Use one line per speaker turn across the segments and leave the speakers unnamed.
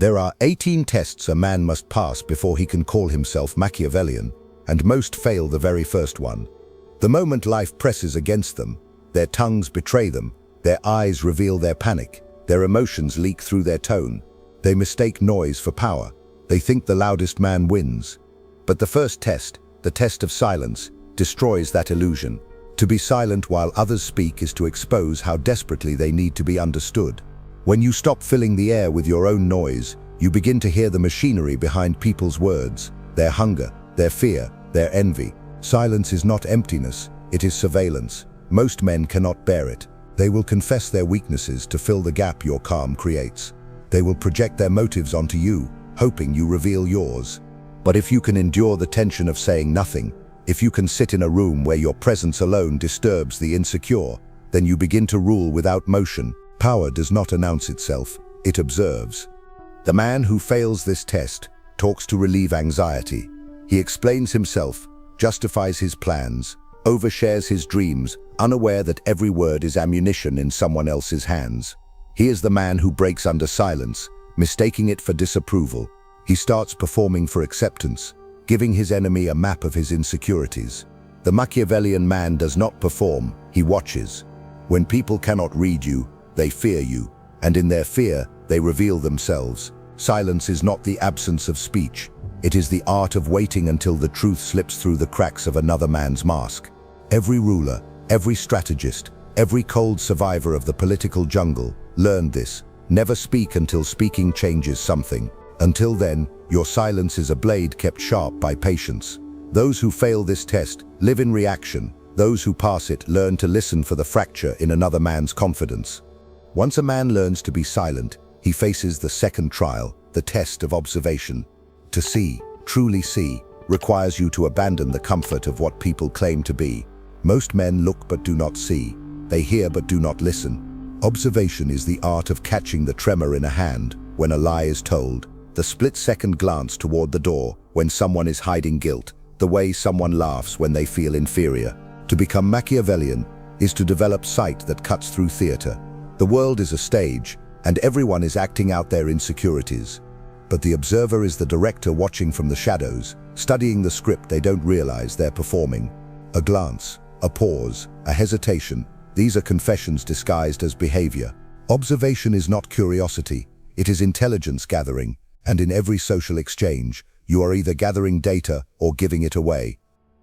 There are 18 tests a man must pass before he can call himself Machiavellian, and most fail the very first one. The moment life presses against them, their tongues betray them, their eyes reveal their panic, their emotions leak through their tone. They mistake noise for power. They think the loudest man wins. But the first test, the test of silence, destroys that illusion. To be silent while others speak is to expose how desperately they need to be understood. When you stop filling the air with your own noise, you begin to hear the machinery behind people's words, their hunger, their fear, their envy. Silence is not emptiness, it is surveillance. Most men cannot bear it. They will confess their weaknesses to fill the gap your calm creates. They will project their motives onto you, hoping you reveal yours. But if you can endure the tension of saying nothing, if you can sit in a room where your presence alone disturbs the insecure, then you begin to rule without motion. Power does not announce itself, it observes. The man who fails this test talks to relieve anxiety. He explains himself, justifies his plans, overshares his dreams, unaware that every word is ammunition in someone else's hands. He is the man who breaks under silence, mistaking it for disapproval. He starts performing for acceptance, giving his enemy a map of his insecurities. The Machiavellian man does not perform, he watches. When people cannot read you, they fear you, and in their fear, they reveal themselves. Silence is not the absence of speech. It is the art of waiting until the truth slips through the cracks of another man's mask. Every ruler, every strategist, every cold survivor of the political jungle learned this. Never speak until speaking changes something. Until then, your silence is a blade kept sharp by patience. Those who fail this test live in reaction. Those who pass it learn to listen for the fracture in another man's confidence. Once a man learns to be silent, he faces the second trial, the test of observation. To see, truly see, requires you to abandon the comfort of what people claim to be. Most men look but do not see. They hear but do not listen. Observation is the art of catching the tremor in a hand when a lie is told, the split-second glance toward the door when someone is hiding guilt, the way someone laughs when they feel inferior. To become Machiavellian is to develop sight that cuts through theater. The world is a stage, and everyone is acting out their insecurities. But the observer is the director watching from the shadows, studying the script they don't realize they're performing. A glance, a pause, a hesitation, these are confessions disguised as behavior. Observation is not curiosity, it is intelligence gathering, and in every social exchange, you are either gathering data or giving it away.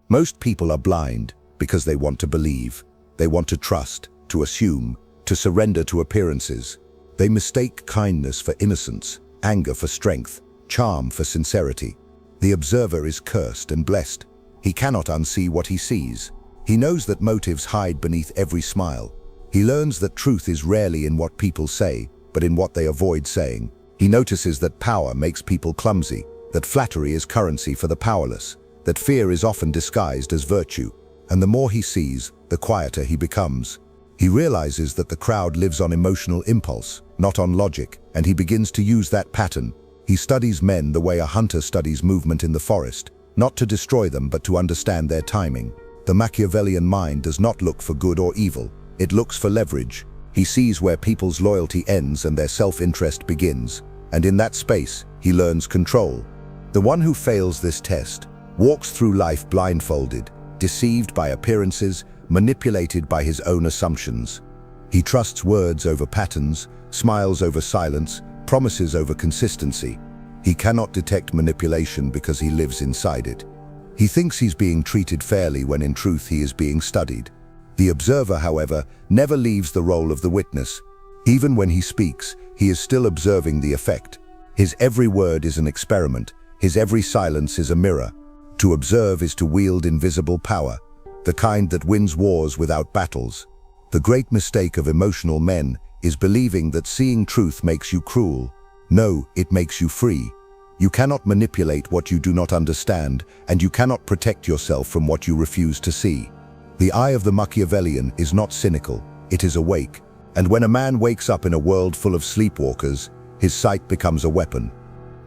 Most people are blind because they want to believe. They want to trust, to assume, to surrender to appearances. They mistake kindness for innocence, anger for strength, charm for sincerity. The observer is cursed and blessed. He cannot unsee what he sees. He knows that motives hide beneath every smile. He learns that truth is rarely in what people say, but in what they avoid saying. He notices that power makes people clumsy, that flattery is currency for the powerless, that fear is often disguised as virtue. And the more he sees, the quieter he becomes. He realizes that the crowd lives on emotional impulse, not on logic, and he begins to use that pattern. He studies men the way a hunter studies movement in the forest, not to destroy them but to understand their timing. The Machiavellian mind does not look for good or evil, it looks for leverage. He sees where people's loyalty ends and their self-interest begins, and in that space, he learns control. The one who fails this test walks through life blindfolded, deceived by appearances, manipulated by his own assumptions. He trusts words over patterns, smiles over silence, promises over consistency. He cannot detect manipulation because he lives inside it. He thinks he's being treated fairly when in truth he is being studied. The observer, however, never leaves the role of the witness. Even when he speaks, he is still observing the effect. His every word is an experiment. His every silence is a mirror. To observe is to wield invisible power, the kind that wins wars without battles. The great mistake of emotional men is believing that seeing truth makes you cruel. No, it makes you free. You cannot manipulate what you do not understand, and you cannot protect yourself from what you refuse to see. The eye of the Machiavellian is not cynical, it is awake. And when a man wakes up in a world full of sleepwalkers, his sight becomes a weapon.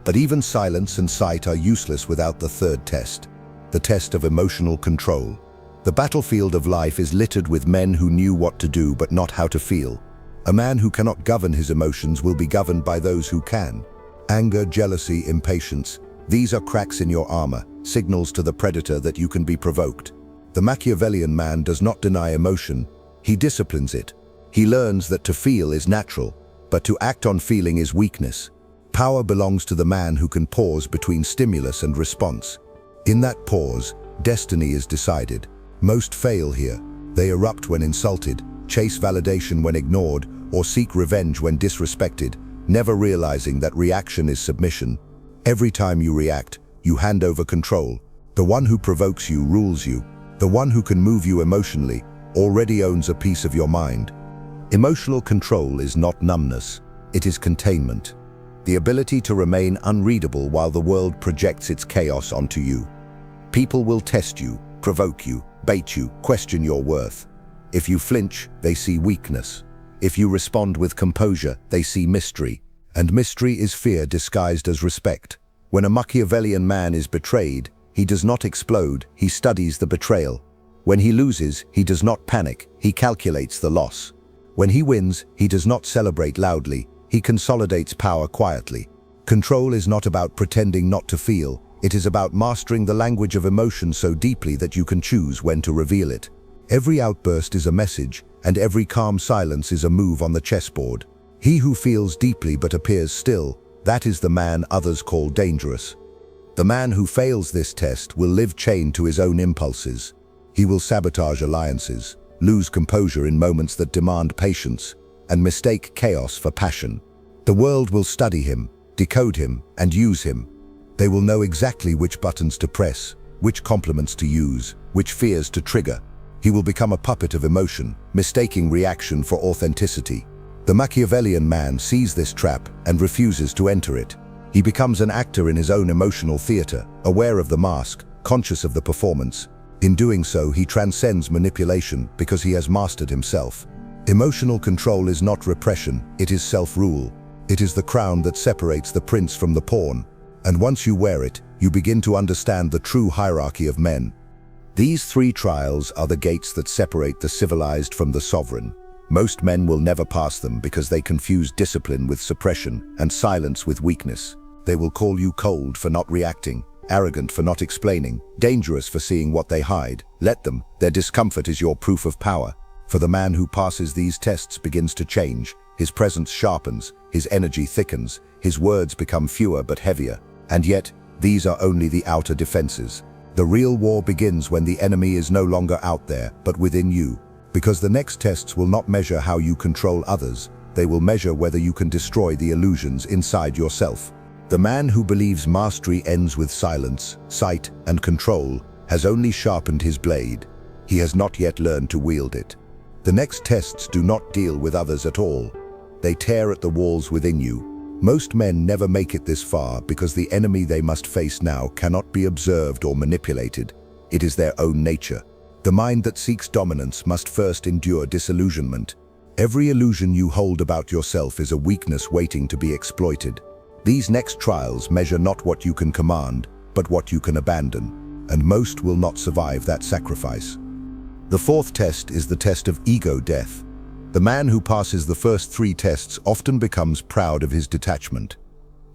But even silence and sight are useless without the third test, the test of emotional control. The battlefield of life is littered with men who knew what to do but not how to feel. A man who cannot govern his emotions will be governed by those who can. Anger, jealousy, impatience. These are cracks in your armor, signals to the predator that you can be provoked. The Machiavellian man does not deny emotion, he disciplines it. He learns that to feel is natural, but to act on feeling is weakness. Power belongs to the man who can pause between stimulus and response. In that pause, destiny is decided. Most fail here. They erupt when insulted, chase validation when ignored, or seek revenge when disrespected, never realizing that reaction is submission. Every time you react, you hand over control. The one who provokes you rules you. The one who can move you emotionally already owns a piece of your mind. Emotional control is not numbness, it is containment. The ability to remain unreadable while the world projects its chaos onto you. People will test you, provoke you, bait you, question your worth. If you flinch, they see weakness. If you respond with composure, they see mystery. And mystery is fear disguised as respect. When a Machiavellian man is betrayed, he does not explode, he studies the betrayal. When he loses, he does not panic, he calculates the loss. When he wins, he does not celebrate loudly, he consolidates power quietly. Control is not about pretending not to feel, it is about mastering the language of emotion so deeply that you can choose when to reveal it. Every outburst is a message, and every calm silence is a move on the chessboard. He who feels deeply but appears still, that is the man others call dangerous. The man who fails this test will live chained to his own impulses. He will sabotage alliances, lose composure in moments that demand patience, and mistake chaos for passion. The world will study him, decode him, and use him. They will know exactly which buttons to press, which compliments to use, which fears to trigger. He will become a puppet of emotion, mistaking reaction for authenticity. The Machiavellian man sees this trap and refuses to enter it. He becomes an actor in his own emotional theater, aware of the mask, conscious of the performance. In doing so, he transcends manipulation because he has mastered himself. Emotional control is not repression, it is self-rule. It is the crown that separates the prince from the pawn. And once you wear it, you begin to understand the true hierarchy of men. These three trials are the gates that separate the civilized from the sovereign. Most men will never pass them because they confuse discipline with suppression and silence with weakness. They will call you cold for not reacting, arrogant for not explaining, dangerous for seeing what they hide. Let them. Their discomfort is your proof of power. For the man who passes these tests begins to change. His presence sharpens, his energy thickens, his words become fewer but heavier. And yet, these are only the outer defenses. The real war begins when the enemy is no longer out there, but within you. Because the next tests will not measure how you control others, they will measure whether you can destroy the illusions inside yourself. The man who believes mastery ends with silence, sight, and control has only sharpened his blade. He has not yet learned to wield it. The next tests do not deal with others at all. They tear at the walls within you. Most men never make it this far because the enemy they must face now cannot be observed or manipulated. It is their own nature. The mind that seeks dominance must first endure disillusionment. Every illusion you hold about yourself is a weakness waiting to be exploited. These next trials measure not what you can command, but what you can abandon, and most will not survive that sacrifice. The fourth test is the test of ego death. The man who passes the first three tests often becomes proud of his detachment.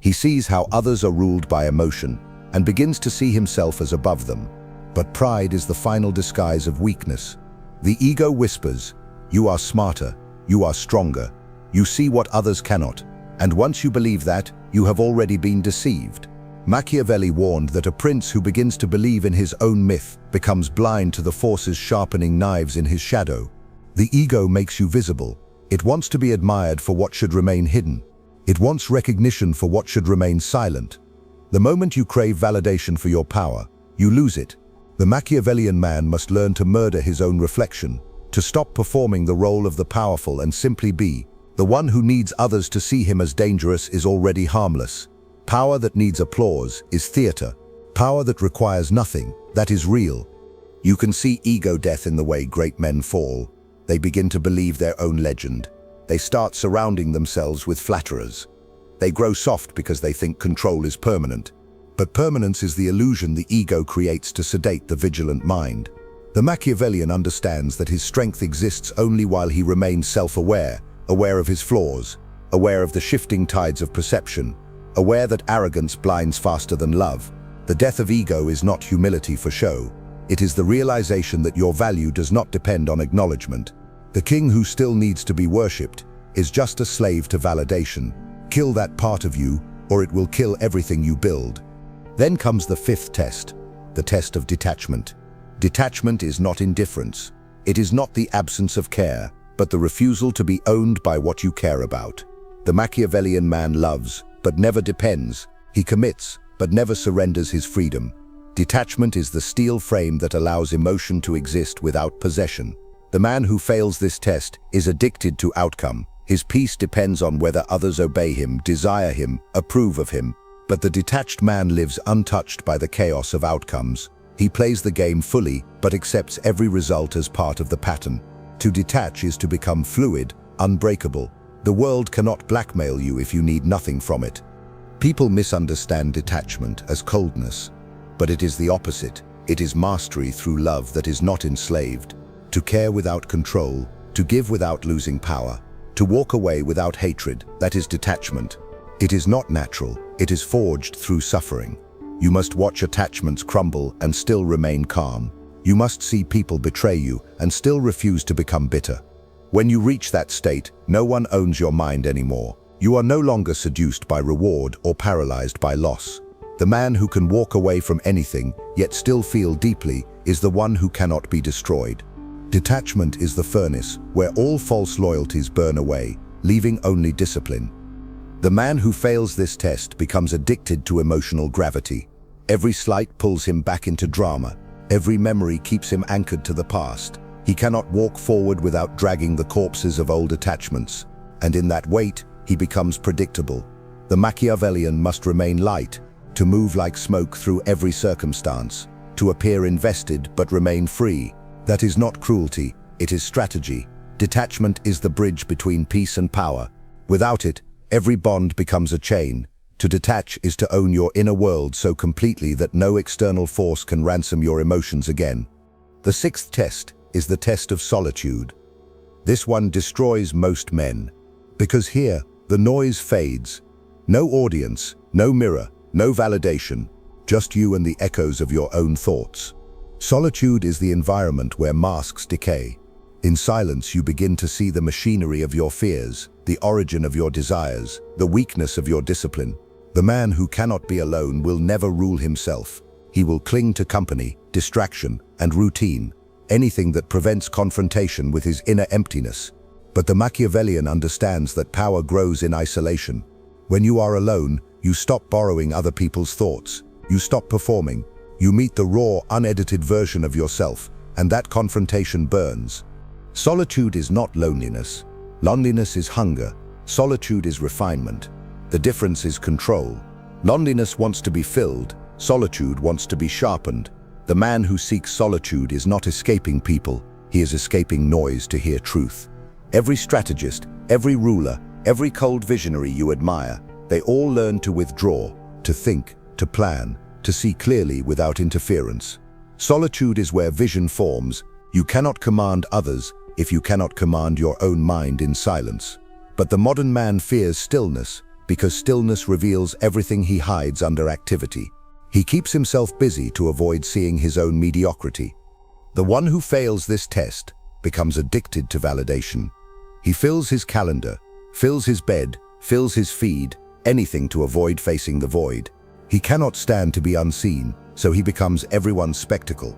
He sees how others are ruled by emotion and begins to see himself as above them. But pride is the final disguise of weakness. The ego whispers, "You are smarter, you are stronger, you see what others cannot." And once you believe that, you have already been deceived. Machiavelli warned that a prince who begins to believe in his own myth becomes blind to the forces sharpening knives in his shadow. The ego makes you visible. It wants to be admired for what should remain hidden. It wants recognition for what should remain silent. The moment you crave validation for your power, you lose it. The Machiavellian man must learn to murder his own reflection, to stop performing the role of the powerful and simply be. The one who needs others to see him as dangerous is already harmless. Power that needs applause is theater. Power that requires nothing, that is real. You can see ego death in the way great men fall. They begin to believe their own legend. They start surrounding themselves with flatterers. They grow soft because they think control is permanent. But permanence is the illusion the ego creates to sedate the vigilant mind. The Machiavellian understands that his strength exists only while he remains self-aware, aware of his flaws, aware of the shifting tides of perception. aware that arrogance blinds faster than love. The death of ego is not humility for show. It is the realization that your value does not depend on acknowledgement. The king who still needs to be worshipped is just a slave to validation. Kill that part of you, or it will kill everything you build. Then comes the fifth test, the test of detachment. Detachment is not indifference. It is not the absence of care, but the refusal to be owned by what you care about. The Machiavellian man loves, but never depends. He commits, but never surrenders his freedom. Detachment is the steel frame that allows emotion to exist without possession. The man who fails this test is addicted to outcome. His peace depends on whether others obey him, desire him, approve of him. But the detached man lives untouched by the chaos of outcomes. He plays the game fully, but accepts every result as part of the pattern. To detach is to become fluid, unbreakable. The world cannot blackmail you if you need nothing from it. People misunderstand detachment as coldness, but it is the opposite. It is mastery through love that is not enslaved. To care without control, to give without losing power, to walk away without hatred, that is detachment. It is not natural, it is forged through suffering. You must watch attachments crumble and still remain calm. You must see people betray you and still refuse to become bitter. When you reach that state, no one owns your mind anymore. You are no longer seduced by reward or paralyzed by loss. The man who can walk away from anything, yet still feel deeply, is the one who cannot be destroyed. Detachment is the furnace where all false loyalties burn away, leaving only discipline. The man who fails this test becomes addicted to emotional gravity. Every slight pulls him back into drama. Every memory keeps him anchored to the past. He cannot walk forward without dragging the corpses of old attachments. And in that weight, he becomes predictable. The Machiavellian must remain light, to move like smoke through every circumstance, to appear invested but remain free. That is not cruelty, it is strategy. Detachment is the bridge between peace and power. Without it, every bond becomes a chain. To detach is to own your inner world so completely that no external force can ransom your emotions again. The sixth test is the test of solitude. This one destroys most men, because here, the noise fades. No audience, no mirror, no validation, just you and the echoes of your own thoughts. Solitude is the environment where masks decay. In silence, you begin to see the machinery of your fears, the origin of your desires, the weakness of your discipline. The man who cannot be alone will never rule himself. He will cling to company, distraction, and routine, anything that prevents confrontation with his inner emptiness. But the Machiavellian understands that power grows in isolation. When you are alone, you stop borrowing other people's thoughts. You stop performing. You meet the raw, unedited version of yourself, and that confrontation burns. Solitude is not loneliness. Loneliness is hunger. Solitude is refinement. The difference is control. Loneliness wants to be filled. Solitude wants to be sharpened. The man who seeks solitude is not escaping people. He is escaping noise to hear truth. Every strategist, every ruler, every cold visionary you admire, they all learn to withdraw, to think, to plan, to see clearly without interference. Solitude is where vision forms. You cannot command others if you cannot command your own mind in silence. But the modern man fears stillness, because stillness reveals everything he hides under activity. He keeps himself busy to avoid seeing his own mediocrity. The one who fails this test becomes addicted to validation. He fills his calendar, fills his bed, fills his feed, anything to avoid facing the void. He cannot stand to be unseen, so he becomes everyone's spectacle.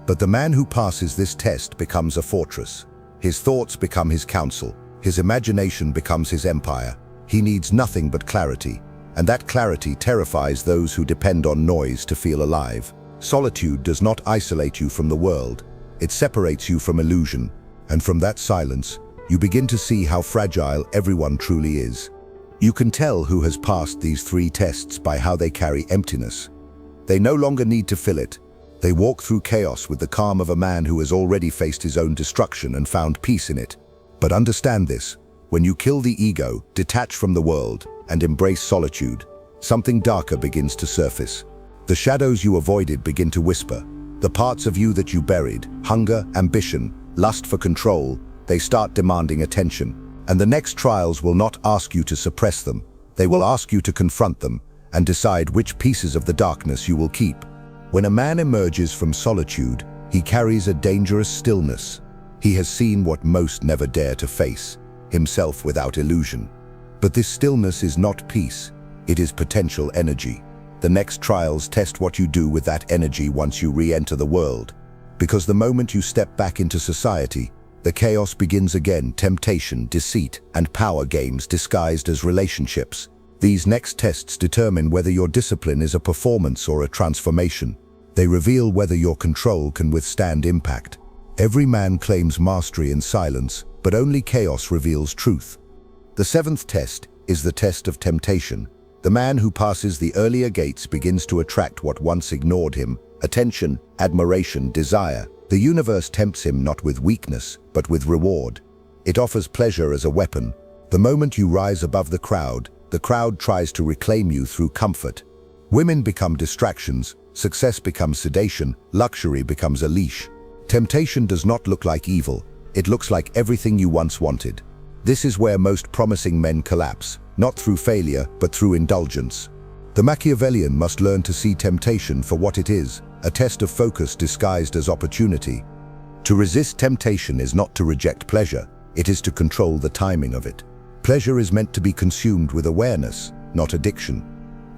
But the man who passes this test becomes a fortress. His thoughts become his counsel. His imagination becomes his empire. He needs nothing but clarity, and that clarity terrifies those who depend on noise to feel alive. Solitude does not isolate you from the world. It separates you from illusion, and from that silence, you begin to see how fragile everyone truly is. You can tell who has passed these three tests by how they carry emptiness. They no longer need to fill it. They walk through chaos with the calm of a man who has already faced his own destruction and found peace in it. But understand this, when you kill the ego, detach from the world, and embrace solitude, something darker begins to surface. The shadows you avoided begin to whisper. The parts of you that you buried, hunger, ambition, lust for control, they start demanding attention. And the next trials will not ask you to suppress them. They will ask you to confront them and decide which pieces of the darkness you will keep. When a man emerges from solitude, he carries a dangerous stillness. He has seen what most never dare to face, himself without illusion. But this stillness is not peace, it is potential energy. The next trials test what you do with that energy once you re-enter the world. Because the moment you step back into society, the chaos begins again: temptation, deceit, and power games disguised as relationships. These next tests determine whether your discipline is a performance or a transformation. They reveal whether your control can withstand impact. Every man claims mastery in silence, but only chaos reveals truth. The seventh test is the test of temptation. The man who passes the earlier gates begins to attract what once ignored him: attention, admiration, desire. The universe tempts him not with weakness, but with reward. It offers pleasure as a weapon. The moment you rise above the crowd tries to reclaim you through comfort. Women become distractions, success becomes sedation, luxury becomes a leash. Temptation does not look like evil, it looks like everything you once wanted. This is where most promising men collapse, not through failure, but through indulgence. The Machiavellian must learn to see temptation for what it is: a test of focus disguised as opportunity. To resist temptation is not to reject pleasure, it is to control the timing of it. Pleasure is meant to be consumed with awareness, not addiction.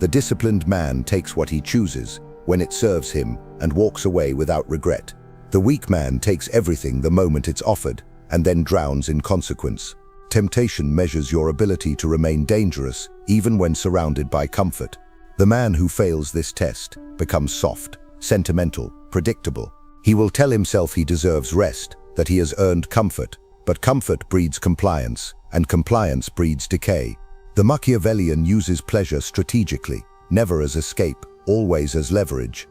The disciplined man takes what he chooses, when it serves him, and walks away without regret. The weak man takes everything the moment it's offered, and then drowns in consequence. Temptation measures your ability to remain dangerous, even when surrounded by comfort. The man who fails this test becomes soft, sentimental, predictable. He will tell himself he deserves rest, that he has earned comfort, but comfort breeds compliance, and compliance breeds decay. The Machiavellian uses pleasure strategically, never as escape, always as leverage.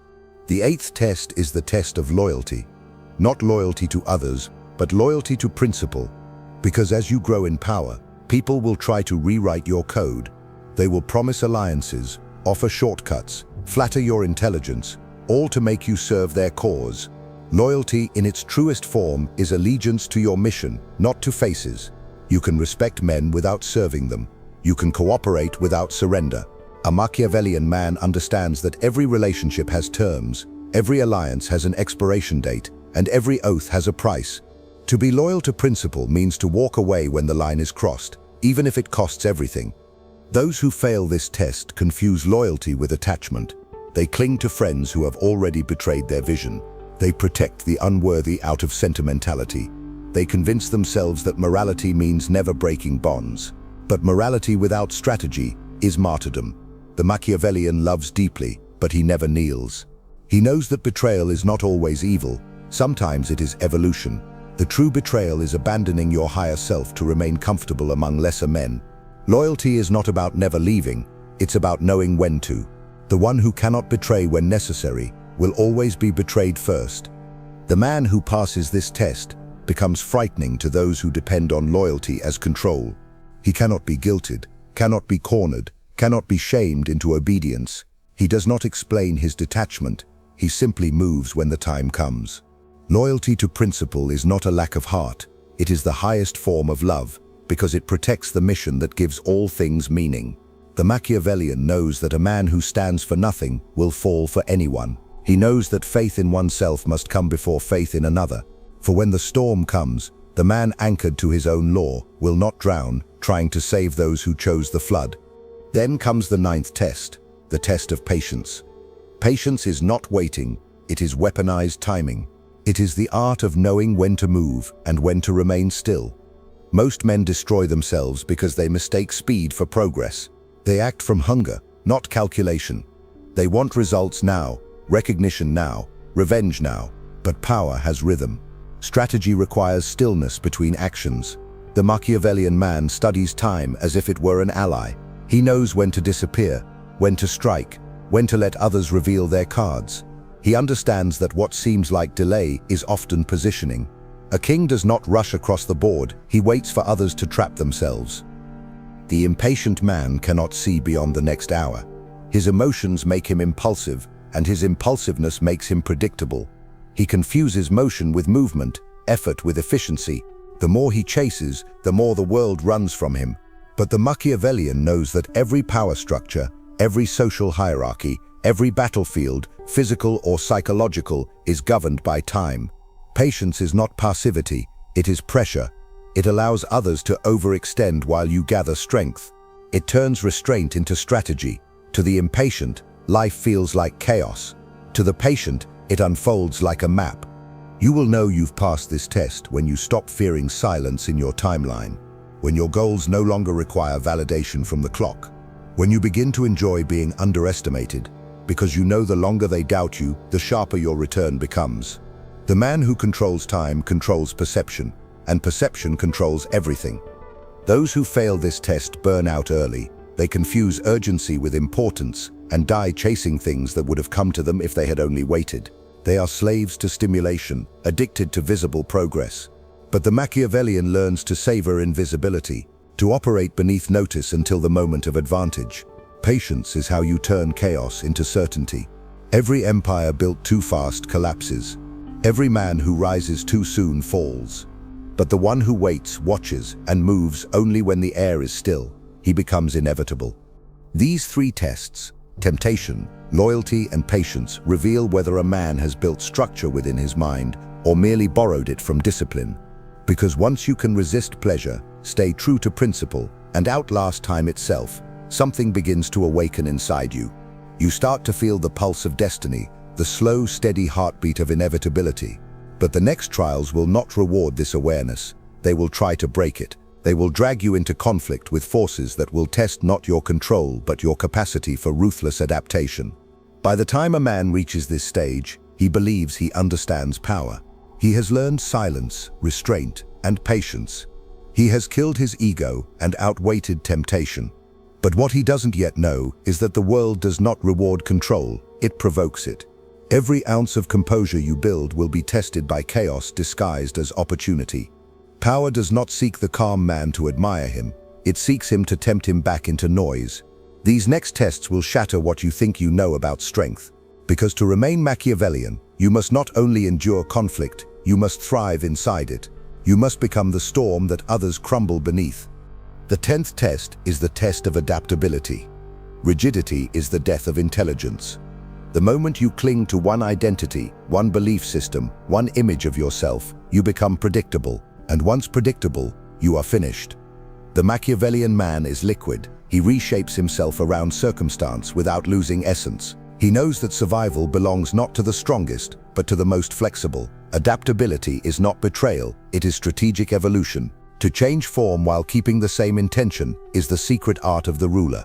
The eighth test is the test of loyalty. Not loyalty to others, but loyalty to principle. Because as you grow in power, people will try to rewrite your code. They will promise alliances, offer shortcuts, flatter your intelligence, all to make you serve their cause. Loyalty in its truest form is allegiance to your mission, not to faces. You can respect men without serving them. You can cooperate without surrender. A Machiavellian man understands that every relationship has terms, every alliance has an expiration date, and every oath has a price. To be loyal to principle means to walk away when the line is crossed, even if it costs everything. Those who fail this test confuse loyalty with attachment. They cling to friends who have already betrayed their vision. They protect the unworthy out of sentimentality. They convince themselves that morality means never breaking bonds. But morality without strategy is martyrdom. The Machiavellian loves deeply, but he never kneels. He knows that betrayal is not always evil. Sometimes it is evolution. The true betrayal is abandoning your higher self to remain comfortable among lesser men. Loyalty is not about never leaving, it's about knowing when to. The one who cannot betray when necessary will always be betrayed first. The man who passes this test becomes frightening to those who depend on loyalty as control. He cannot be guilted, cannot be cornered, cannot be shamed into obedience. He does not explain his detachment, he simply moves when the time comes. Loyalty to principle is not a lack of heart, it is the highest form of love, because it protects the mission that gives all things meaning. The Machiavellian knows that a man who stands for nothing will fall for anyone. He knows that faith in oneself must come before faith in another. For when the storm comes, the man anchored to his own law will not drown, trying to save those who chose the flood. Then comes the ninth test, the test of patience. Patience is not waiting, it is weaponized timing. It is the art of knowing when to move and when to remain still. Most men destroy themselves because they mistake speed for progress. They act from hunger, not calculation. They want results now, recognition now, revenge now, but power has rhythm. Strategy requires stillness between actions. The Machiavellian man studies time as if it were an ally. He knows when to disappear, when to strike, when to let others reveal their cards. He understands that what seems like delay is often positioning. A king does not rush across the board, he waits for others to trap themselves. The impatient man cannot see beyond the next hour. His emotions make him impulsive, and his impulsiveness makes him predictable. He confuses motion with movement, effort with efficiency. The more he chases, the more the world runs from him. But the Machiavellian knows that every power structure, every social hierarchy, every battlefield, physical or psychological, is governed by time. Patience is not passivity, it is pressure. It allows others to overextend while you gather strength. It turns restraint into strategy. To the impatient, life feels like chaos. To the patient, it unfolds like a map. You will know you've passed this test when you stop fearing silence in your timeline, when your goals no longer require validation from the clock, when you begin to enjoy being underestimated, because you know the longer they doubt you, the sharper your return becomes. The man who controls time controls perception, and perception controls everything. Those who fail this test burn out early. They confuse urgency with importance and die chasing things that would have come to them if they had only waited. They are slaves to stimulation, addicted to visible progress. But the Machiavellian learns to savor invisibility, to operate beneath notice until the moment of advantage. Patience is how you turn chaos into certainty. Every empire built too fast collapses. Every man who rises too soon falls. But the one who waits, watches, and moves only when the air is still, he becomes inevitable. These three tests, temptation, loyalty, and patience, reveal whether a man has built structure within his mind or merely borrowed it from discipline. Because once you can resist pleasure, stay true to principle, and outlast time itself, something begins to awaken inside you. You start to feel the pulse of destiny, the slow, steady heartbeat of inevitability. But the next trials will not reward this awareness. They will try to break it. They will drag you into conflict with forces that will test not your control, but your capacity for ruthless adaptation. By the time a man reaches this stage, he believes he understands power. He has learned silence, restraint, and patience. He has killed his ego and outweighted temptation. But what he doesn't yet know is that the world does not reward control, it provokes it. Every ounce of composure you build will be tested by chaos disguised as opportunity. Power does not seek the calm man to admire him, it seeks him to tempt him back into noise. These next tests will shatter what you think you know about strength. Because to remain Machiavellian, you must not only endure conflict, you must thrive inside it. You must become the storm that others crumble beneath. The 10th test is the test of adaptability. Rigidity is the death of intelligence. The moment you cling to one identity, one belief system, one image of yourself, you become predictable. And once predictable, you are finished. The Machiavellian man is liquid. He reshapes himself around circumstance without losing essence. He knows that survival belongs not to the strongest, but to the most flexible. Adaptability is not betrayal, it is strategic evolution. To change form while keeping the same intention is the secret art of the ruler.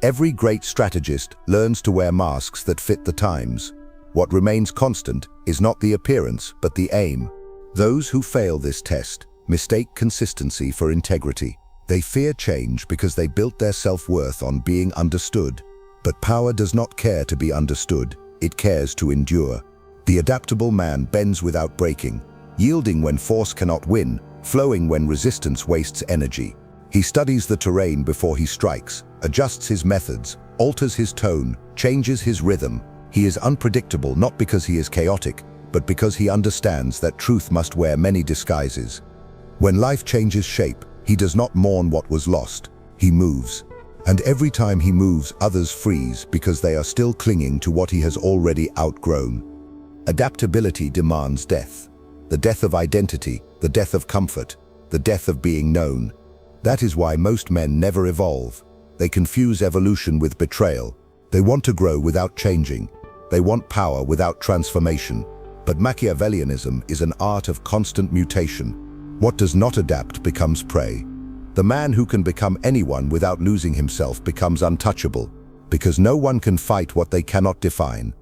Every great strategist learns to wear masks that fit the times. What remains constant is not the appearance, but the aim. Those who fail this test mistake consistency for integrity. They fear change because they built their self-worth on being understood. But power does not care to be understood, it cares to endure. The adaptable man bends without breaking, yielding when force cannot win, flowing when resistance wastes energy. He studies the terrain before he strikes, adjusts his methods, alters his tone, changes his rhythm. He is unpredictable not because he is chaotic, but because he understands that truth must wear many disguises. When life changes shape, he does not mourn what was lost, he moves. And every time he moves, others freeze because they are still clinging to what he has already outgrown. Adaptability demands death. The death of identity, the death of comfort, the death of being known. That is why most men never evolve. They confuse evolution with betrayal. They want to grow without changing. They want power without transformation. But Machiavellianism is an art of constant mutation. What does not adapt becomes prey. The man who can become anyone without losing himself becomes untouchable, because no one can fight what they cannot define.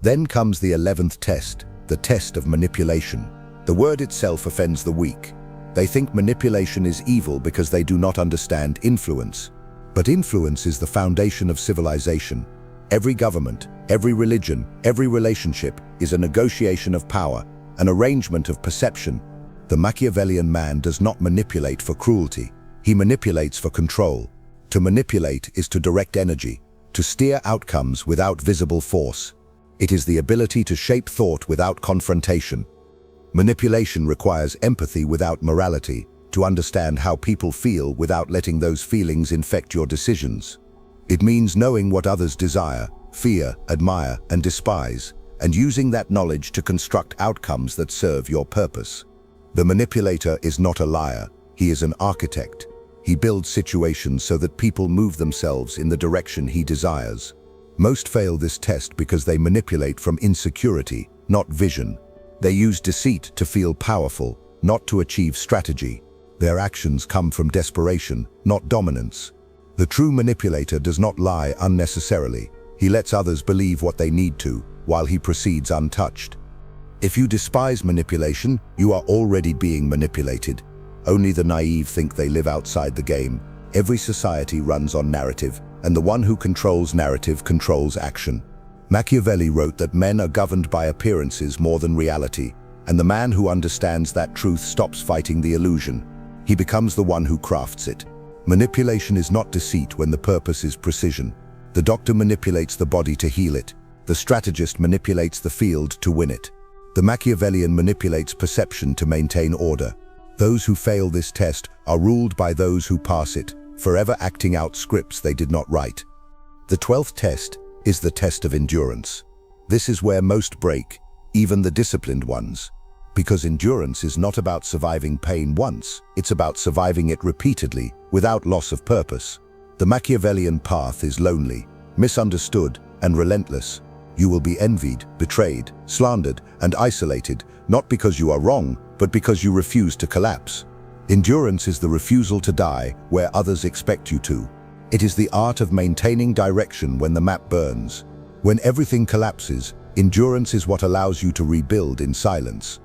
Then comes the 11th test, the test of manipulation. The word itself offends the weak. They think manipulation is evil because they do not understand influence. But influence is the foundation of civilization. Every government, every religion, every relationship is a negotiation of power, an arrangement of perception. The Machiavellian man does not manipulate for cruelty. He manipulates for control. To manipulate is to direct energy, to steer outcomes without visible force. It is the ability to shape thought without confrontation. Manipulation requires empathy without morality, to to understand how people feel without letting those feelings infect your decisions. It means knowing what others desire, fear, admire, and despise, and using that knowledge to construct outcomes that serve your purpose. The manipulator is not a liar, he is an architect. He builds situations so that people move themselves in the direction he desires. Most fail this test because they manipulate from insecurity, not vision. They use deceit to feel powerful, not to achieve strategy. Their actions come from desperation, not dominance. The true manipulator does not lie unnecessarily. He lets others believe what they need to, while he proceeds untouched. If you despise manipulation, you are already being manipulated. Only the naive think they live outside the game. Every society runs on narrative, and the one who controls narrative controls action. Machiavelli wrote that men are governed by appearances more than reality, and the man who understands that truth stops fighting the illusion. He becomes the one who crafts it. Manipulation is not deceit when the purpose is precision. The doctor manipulates the body to heal it. The strategist manipulates the field to win it. The Machiavellian manipulates perception to maintain order. Those who fail this test are ruled by those who pass it, forever acting out scripts they did not write. The 12th test is the test of endurance. This is where most break, even the disciplined ones. Because endurance is not about surviving pain once, it's about surviving it repeatedly, without loss of purpose. The Machiavellian path is lonely, misunderstood, and relentless. You will be envied, betrayed, slandered, and isolated, not because you are wrong, but because you refuse to collapse. Endurance is the refusal to die where others expect you to. It is the art of maintaining direction when the map burns. When everything collapses, endurance is what allows you to rebuild in silence.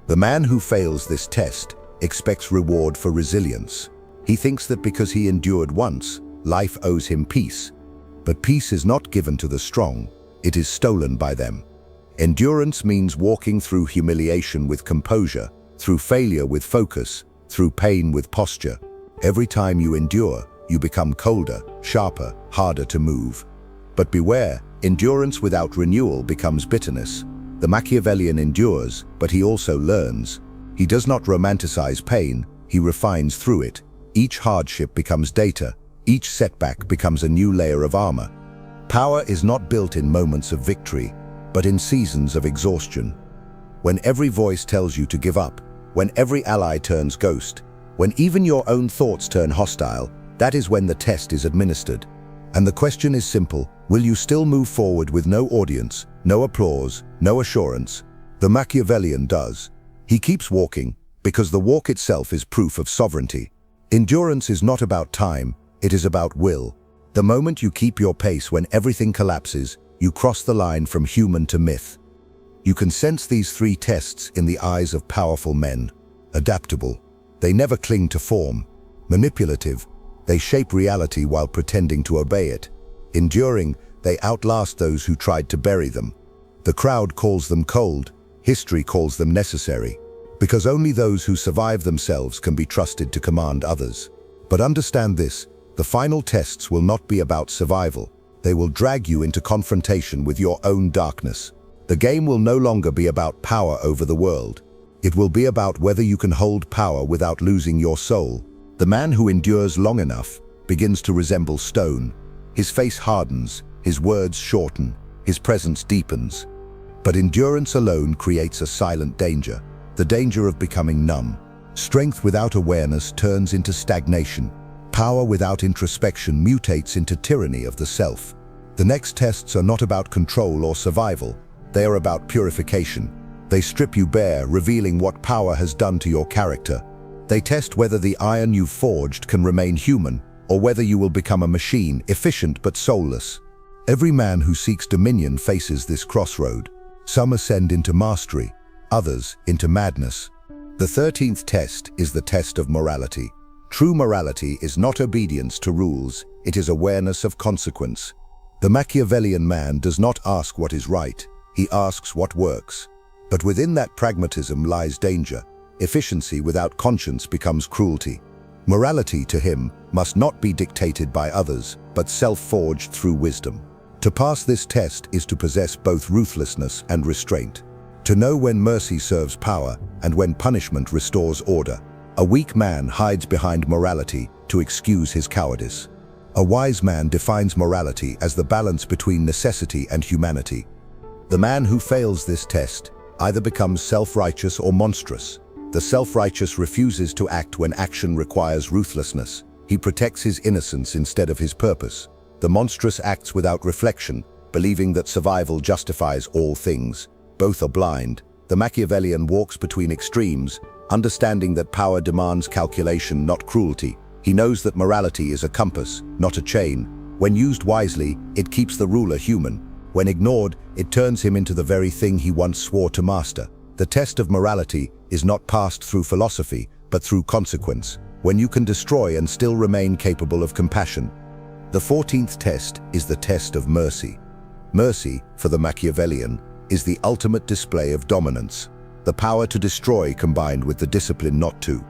The man who fails this test expects reward for resilience. He thinks that because he endured once, life owes him peace. But peace is not given to the strong, it is stolen by them. Endurance means walking through humiliation with composure, through failure with focus, through pain with posture. Every time you endure, you become colder, sharper, harder to move. But beware, endurance without renewal becomes bitterness. The Machiavellian endures, but he also learns. He does not romanticize pain, he refines through it. Each hardship becomes data, each setback becomes a new layer of armor. Power is not built in moments of victory, but in seasons of exhaustion. When every voice tells you to give up, when every ally turns ghost, when even your own thoughts turn hostile, that is when the test is administered. And the question is simple: will you still move forward with no audience, no applause, no assurance? The Machiavellian does. He keeps walking, because the walk itself is proof of sovereignty. Endurance is not about time, it is about will. The moment you keep your pace when everything collapses, you cross the line from human to myth. You can sense these 3 tests in the eyes of powerful men. Adaptable, they never cling to form. Manipulative, they shape reality while pretending to obey it. Enduring, they outlast those who tried to bury them. The crowd calls them cold, history calls them necessary, because only those who survive themselves can be trusted to command others. But understand this, the final tests will not be about survival. They will drag you into confrontation with your own darkness. The game will no longer be about power over the world. It will be about whether you can hold power without losing your soul. The man who endures long enough begins to resemble stone. His face hardens, his words shorten, his presence deepens. But endurance alone creates a silent danger, the danger of becoming numb. Strength without awareness turns into stagnation. Power without introspection mutates into tyranny of the self. The next tests are not about control or survival. They are about purification. They strip you bare, revealing what power has done to your character. They test whether the iron you've forged can remain human, or whether you will become a machine, efficient but soulless. Every man who seeks dominion faces this crossroad. Some ascend into mastery, others into madness. The 13th test is the test of morality. True morality is not obedience to rules, it is awareness of consequence. The Machiavellian man does not ask what is right, he asks what works. But within that pragmatism lies danger. Efficiency without conscience becomes cruelty. Morality to him must not be dictated by others, but self-forged through wisdom. To pass this test is to possess both ruthlessness and restraint. To know when mercy serves power and when punishment restores order. A weak man hides behind morality to excuse his cowardice. A wise man defines morality as the balance between necessity and humanity. The man who fails this test either becomes self-righteous or monstrous. The self-righteous refuses to act when action requires ruthlessness. He protects his innocence instead of his purpose. The monstrous acts without reflection, believing that survival justifies all things. Both are blind. The Machiavellian walks between extremes, understanding that power demands calculation, not cruelty. He knows that morality is a compass, not a chain. When used wisely, it keeps the ruler human. When ignored, it turns him into the very thing he once swore to master. The test of morality is not passed through philosophy, but through consequence, when you can destroy and still remain capable of compassion. The 14th test is the test of mercy. Mercy, for the Machiavellian, is the ultimate display of dominance, the power to destroy combined with the discipline not to.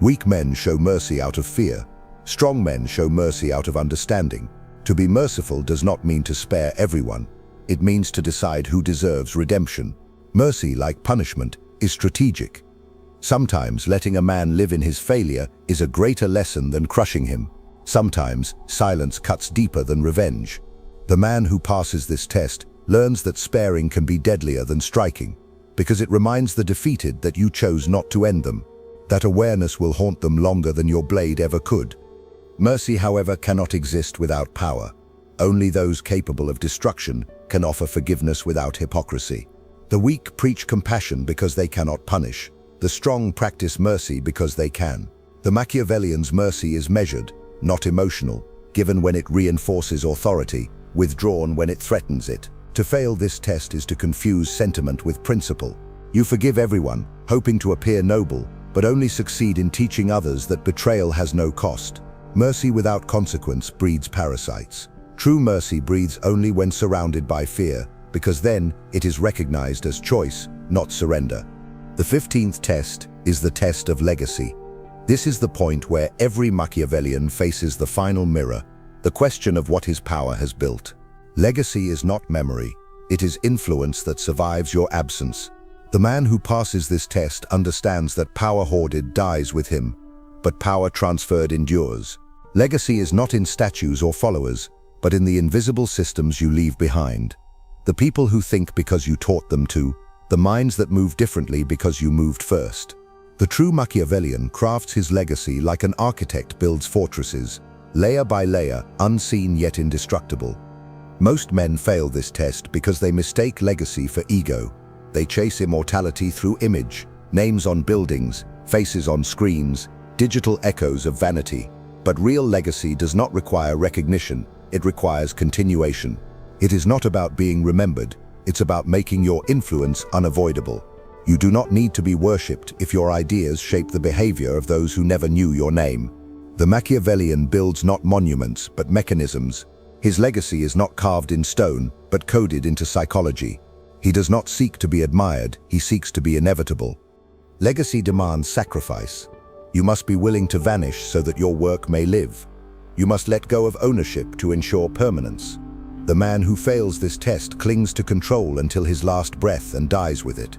Weak men show mercy out of fear. Strong men show mercy out of understanding. To be merciful does not mean to spare everyone. It means to decide who deserves redemption. Mercy, like punishment, is strategic. Sometimes letting a man live in his failure is a greater lesson than crushing him. Sometimes silence cuts deeper than revenge. The man who passes this test learns that sparing can be deadlier than striking, because it reminds the defeated that you chose not to end them. That awareness will haunt them longer than your blade ever could. Mercy, however, cannot exist without power. Only those capable of destruction can offer forgiveness without hypocrisy. The weak preach compassion because they cannot punish. The strong practice mercy because they can. The Machiavellian's mercy is measured, not emotional, given when it reinforces authority, withdrawn when it threatens it. To fail this test is to confuse sentiment with principle. You forgive everyone, hoping to appear noble, but only succeed in teaching others that betrayal has no cost. Mercy without consequence breeds parasites. True mercy breathes only when surrounded by fear, because then it is recognized as choice, not surrender. The 15th test is the test of legacy. This is the point where every Machiavellian faces the final mirror, the question of what his power has built. Legacy is not memory, it is influence that survives your absence. The man who passes this test understands that power hoarded dies with him, but power transferred endures. Legacy is not in statues or followers, but in the invisible systems you leave behind. The people who think because you taught them to, the minds that move differently because you moved first. The true Machiavellian crafts his legacy like an architect builds fortresses, layer by layer, unseen yet indestructible. Most men fail this test because they mistake legacy for ego. They chase immortality through image, names on buildings, faces on screens, digital echoes of vanity. But real legacy does not require recognition, it requires continuation. It is not about being remembered, it's about making your influence unavoidable. You do not need to be worshipped if your ideas shape the behavior of those who never knew your name. The Machiavellian builds not monuments, but mechanisms. His legacy is not carved in stone, but coded into psychology. He does not seek to be admired, he seeks to be inevitable. Legacy demands sacrifice. You must be willing to vanish so that your work may live. You must let go of ownership to ensure permanence. The man who fails this test clings to control until his last breath and dies with it.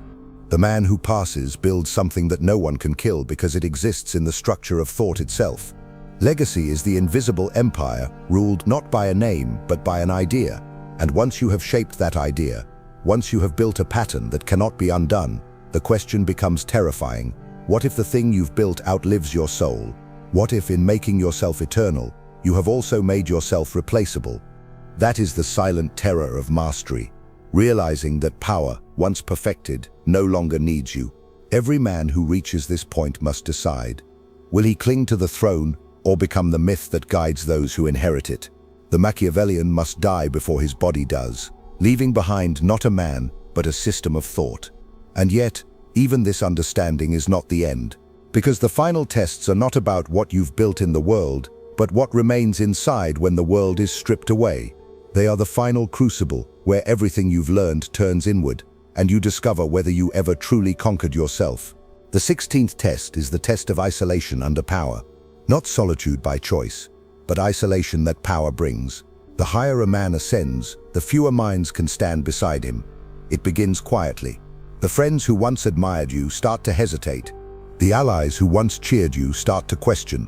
The man who passes builds something that no one can kill because it exists in the structure of thought itself. Legacy is the invisible empire ruled not by a name but by an idea. And once you have shaped that idea, once you have built a pattern that cannot be undone, the question becomes terrifying. What if the thing you've built outlives your soul? What if in making yourself eternal, you have also made yourself replaceable? That is the silent terror of mastery, realizing that power, once perfected, no longer needs you. Every man who reaches this point must decide, will he cling to the throne or become the myth that guides those who inherit it? The Machiavellian must die before his body does, leaving behind not a man, but a system of thought. And yet, even this understanding is not the end, because the final tests are not about what you've built in the world, but what remains inside when the world is stripped away. They are the final crucible, where everything you've learned turns inward, and you discover whether you ever truly conquered yourself. The 16th test is the test of isolation under power. Not solitude by choice, but isolation that power brings. The higher a man ascends, the fewer minds can stand beside him. It begins quietly. The friends who once admired you start to hesitate. The allies who once cheered you start to question.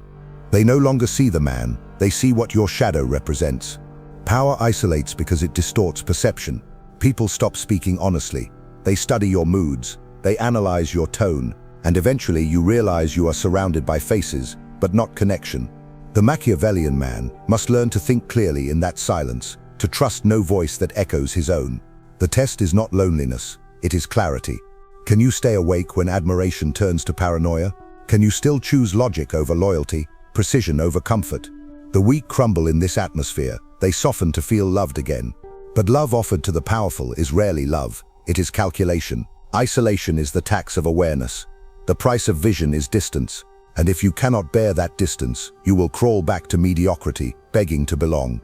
They no longer see the man, they see what your shadow represents. Power isolates because it distorts perception. People stop speaking honestly. They study your moods, they analyze your tone, and eventually you realize you are surrounded by faces, but not connection. The Machiavellian man must learn to think clearly in that silence, to trust no voice that echoes his own. The test is not loneliness, it is clarity. Can you stay awake when admiration turns to paranoia? Can you still choose logic over loyalty, precision over comfort? The weak crumble in this atmosphere, they soften to feel loved again. But love offered to the powerful is rarely love, it is calculation. Isolation is the tax of awareness. The price of vision is distance. And if you cannot bear that distance, you will crawl back to mediocrity, begging to belong.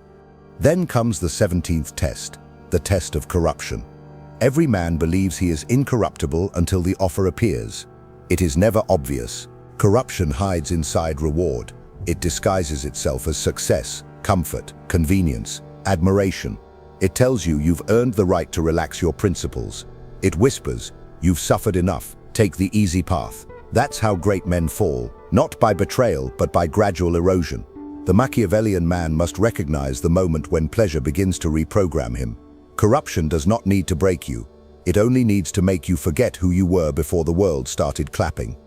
Then comes the 17th test, the test of corruption. Every man believes he is incorruptible until the offer appears. It is never obvious. Corruption hides inside reward. It disguises itself as success, comfort, convenience, admiration. It tells you you've earned the right to relax your principles. It whispers, you've suffered enough, take the easy path. That's how great men fall, not by betrayal, but by gradual erosion. The Machiavellian man must recognize the moment when pleasure begins to reprogram him. Corruption does not need to break you. It only needs to make you forget who you were before the world started clapping.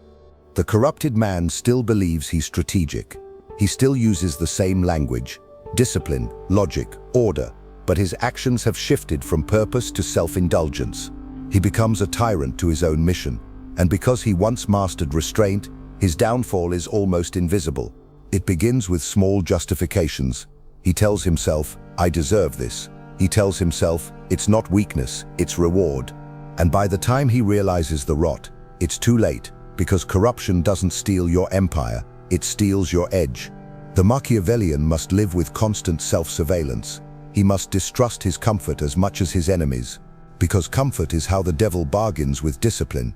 The corrupted man still believes he's strategic. He still uses the same language, discipline, logic, order, but his actions have shifted from purpose to self-indulgence. He becomes a tyrant to his own mission, and because he once mastered restraint, his downfall is almost invisible. It begins with small justifications. He tells himself, I deserve this. He tells himself, it's not weakness, it's reward. And by the time he realizes the rot, it's too late, because corruption doesn't steal your empire, it steals your edge. The Machiavellian must live with constant self-surveillance. He must distrust his comfort as much as his enemies, because comfort is how the devil bargains with discipline.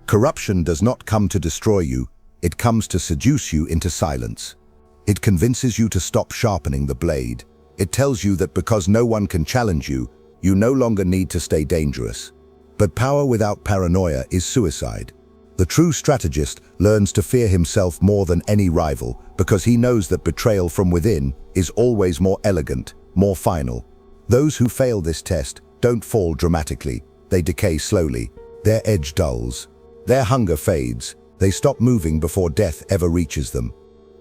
Corruption does not come to destroy you, it comes to seduce you into silence. It convinces you to stop sharpening the blade. It tells you that because no one can challenge you, you no longer need to stay dangerous. But power without paranoia is suicide. The true strategist learns to fear himself more than any rival, because he knows that betrayal from within is always more elegant, more final. Those who fail this test don't fall dramatically, they decay slowly. Their edge dulls. Their hunger fades. They stop moving before death ever reaches them.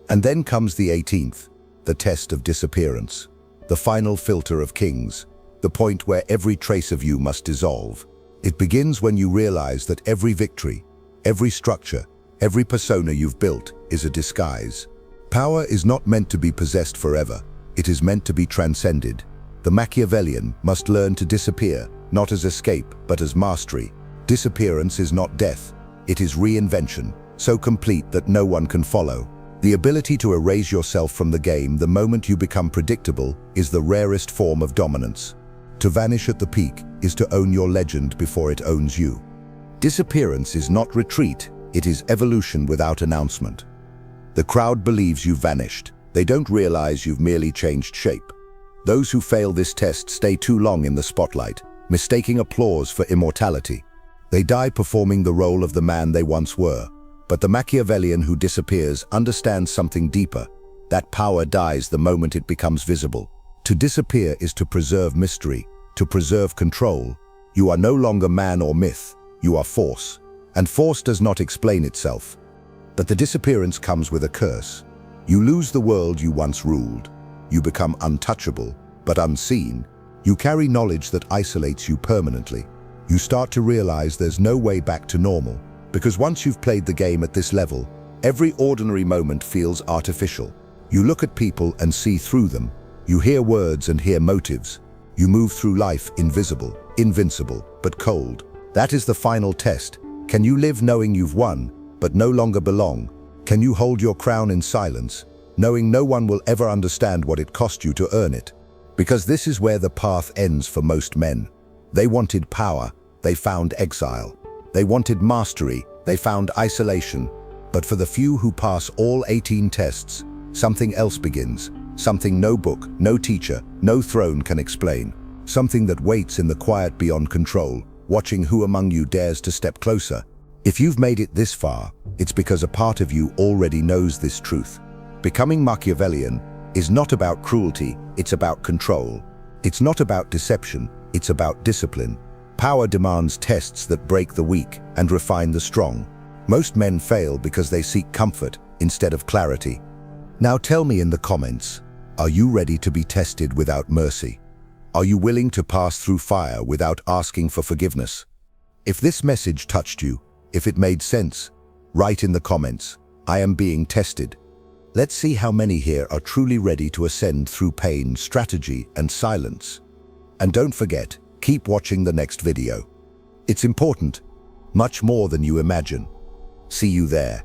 And then comes the 18th, the test of disappearance. The final filter of kings. The point where every trace of you must dissolve. It begins when you realize that every victory, every structure, every persona you've built is a disguise. Power is not meant to be possessed forever. It is meant to be transcended. The Machiavellian must learn to disappear, not as escape, but as mastery. Disappearance is not death. It is reinvention, so complete that no one can follow. The ability to erase yourself from the game the moment you become predictable is the rarest form of dominance. To vanish at the peak is to own your legend before it owns you. Disappearance is not retreat, it is evolution without announcement. The crowd believes you've vanished. They don't realize you've merely changed shape. Those who fail this test stay too long in the spotlight, mistaking applause for immortality. They die performing the role of the man they once were. But the Machiavellian who disappears understands something deeper. That power dies the moment it becomes visible. To disappear is to preserve mystery, to preserve control. You are no longer man or myth, you are force. And force does not explain itself. But the disappearance comes with a curse. You lose the world you once ruled. You become untouchable, but unseen. You carry knowledge that isolates you permanently. You start to realize there's no way back to normal. Because once you've played the game at this level, every ordinary moment feels artificial. You look at people and see through them. You hear words and hear motives. You move through life invisible, invincible, but cold. That is the final test. Can you live knowing you've won, but no longer belong? Can you hold your crown in silence, knowing no one will ever understand what it cost you to earn it? Because this is where the path ends for most men. They wanted power, they found exile. They wanted mastery, they found isolation. But for the few who pass all 18 tests, something else begins. Something no book, no teacher, no throne can explain. Something that waits in the quiet beyond control, watching who among you dares to step closer. If you've made it this far, it's because a part of you already knows this truth. Becoming Machiavellian is not about cruelty, it's about control. It's not about deception, it's about discipline. Power demands tests that break the weak and refine the strong. Most men fail because they seek comfort instead of clarity. Now tell me in the comments, are you ready to be tested without mercy? Are you willing to pass through fire without asking for forgiveness? If this message touched you, if it made sense, write in the comments, I am being tested. Let's see how many here are truly ready to ascend through pain, strategy, and silence. And don't forget, keep watching the next video. It's important, much more than you imagine. See you there.